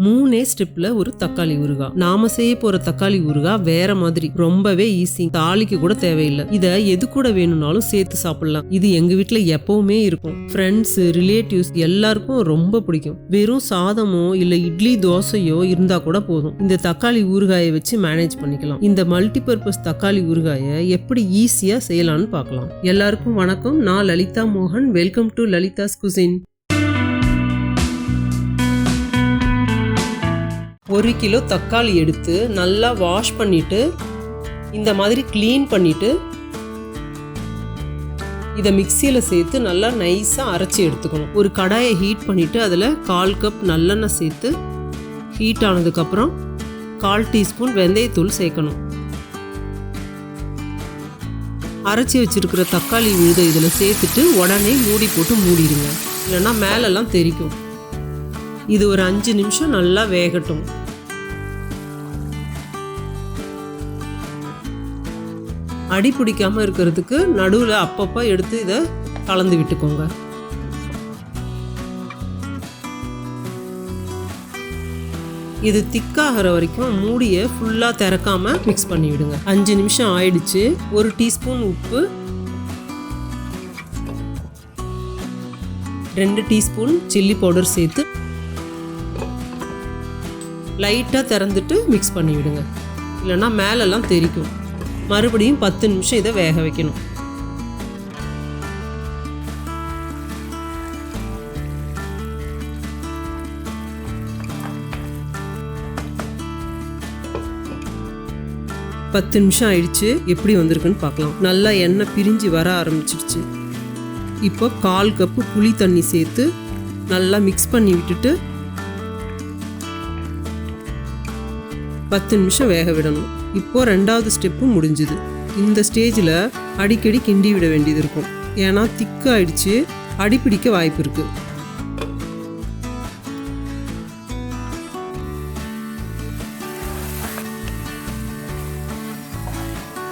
3 ஸ்டெப்ல ஒரு தக்காளி ஊறுகாய். நாம செய்ய போற தக்காளி ஊறுகாய் வேற மாதிரி, ரொம்பவே ஈஸி, தாளிக்கு கூட தேவையில்லை. இத எது கூட வேணும்னாலும் சேர்த்து சாப்பிடலாம். இது எங்க வீட்டுல எப்பவுமே இருக்கும். ஃப்ரெண்ட்ஸ், ரிலேட்டிவ்ஸ் எல்லாருக்கும் ரொம்ப பிடிக்கும். வெறும் சாதமோ இல்ல இட்லி தோசையோ இருந்தா கூட போதும். இந்த தக்காளி ஊறுகாயை வச்சு மேனேஜ் பண்ணிக்கலாம். இந்த மல்டிபர்பஸ் தக்காளி ஊறுகாயை எப்படி ஈஸியா செய்யலாம்னு பார்க்கலாம். எல்லாருக்கும் வணக்கம். நான் லலிதா மோகன். Welcome to Lalitha's cuisine. 1 kilo தக்காளி எடுத்து நல்லா வாஷ் பண்ணிட்டு இந்த மாதிரி க்ளீன் பண்ணிட்டு இதை மிக்சியில் சேர்த்து நல்லா நைஸாக அரைச்சி எடுத்துக்கணும். ஒரு கடாயை ஹீட் பண்ணிவிட்டு அதில் 1/4 கப் நல்லெண்ணெய் சேர்த்து ஹீட் ஆனதுக்கப்புறம் 1/4 டீஸ்பூன் வெந்தயத்தூள் சேர்க்கணும். அரைச்சி வச்சுருக்கிற தக்காளி விழுதை இதில் சேர்த்துட்டு உடனே மூடி போட்டு மூடிடுங்க, இல்லைன்னா மேலெல்லாம் தெரிக்கும். இது ஒரு 5 நிமிஷம் நல்லா வேகட்டும். அடி பிடிக்காம இருக்கிறதுக்கு நடுவில் அப்பப்போ எடுத்து இதை கலந்து விட்டுக்கோங்க. இது திக்காகிற வரைக்கும் மூடியை ஃபுல்லாக திறக்காம மிக்ஸ் பண்ணி விடுங்க. 5 நிமிஷம் ஆயிடுச்சு. 1 டீஸ்பூன் உப்பு, 2 டீஸ்பூன் சில்லி பவுடர் சேர்த்து லைட்டாக திறந்துட்டு மிக்ஸ் பண்ணி விடுங்க, இல்லைன்னா மேலெல்லாம் தெரிக்கும். மறுபடியும் 10 நிமிஷம் இதை வேக வைக்கணும். பத்து நிமிஷம் ஆயிடுச்சு. எப்படி வந்திருக்குன்னு பார்க்கலாம். நல்லா எண்ணெய் பிரிஞ்சு வர ஆரம்பிச்சிடுச்சு. இப்போ 1/4 கப்பு புளி தண்ணி சேர்த்து நல்லா மிக்ஸ் பண்ணி விட்டுட்டு 10 நிமிஷம் வேக விடணும். இப்போ 2வது ஸ்டெப்பும் முடிஞ்சுது. இந்த ஸ்டேஜில் அடிக்கடி கிண்டி விட வேண்டியது இருக்கும், ஏன்னா திக்காயிடுச்சு, அடிப்பிடிக்க வாய்ப்பு இருக்கு.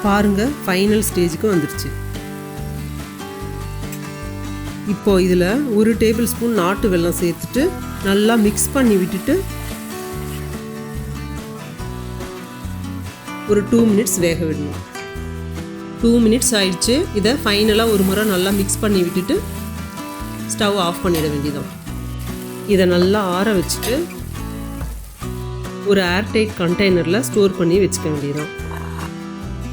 பாருங்க, ஃபைனல் ஸ்டேஜுக்கு வந்துடுச்சு. இப்போ இதில் 1 டேபிள் ஸ்பூன் நாட்டு வெல்லம் சேர்த்துட்டு நல்லா மிக்ஸ் பண்ணி விட்டுட்டு ஒரு 2 மினிட்ஸ் வேக விடணும். 2 மினிட்ஸ் ஆயிடுச்சு. இதை ஃபைனலாக ஒரு முறை நல்லா மிக்ஸ் பண்ணி விட்டுட்டு ஸ்டவ் ஆஃப் பண்ணிட வேண்டியதான். இதை நல்லா ஆற வச்சுட்டு ஒரு ஏர்டைட் கண்டெய்னரில் ஸ்டோர் பண்ணி வச்சுக்க வேண்டியதான்.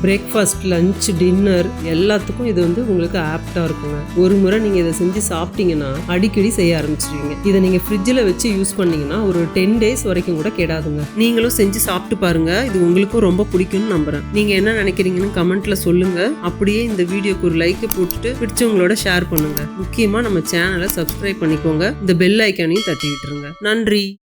பிரேக்ஃபாஸ்ட், லஞ்ச், டின்னர் எல்லாத்துக்கும் இது உங்களுக்கு ஆப்டாக இருக்குங்க. ஒரு முறை நீங்கள் இதை செஞ்சு சாப்பிட்டீங்கன்னா அடிக்கடி செய்ய ஆரம்பிச்சிருவீங்க. இதை நீங்கள் ஃப்ரிட்ஜில் வச்சு யூஸ் பண்ணிங்கன்னா ஒரு 10 டேஸ் வரைக்கும் கூட கெடாதுங்க. நீங்களும் செஞ்சு சாப்பிட்டு பாருங்க. இது உங்களுக்கும் ரொம்ப பிடிக்கும்னு நம்புறேன். நீங்கள் என்ன நினைக்கிறீங்கன்னு கமெண்ட்டில் சொல்லுங்கள். அப்படியே இந்த வீடியோக்கு ஒரு லைக்கை போட்டுட்டு பிடிச்சவங்களோட ஷேர் பண்ணுங்கள். முக்கியமாக நம்ம சேனலை சப்ஸ்கிரைப் பண்ணிக்கோங்க. இந்த பெல் ஐக்கானையும் தட்டி விட்டுருங்க. நன்றி.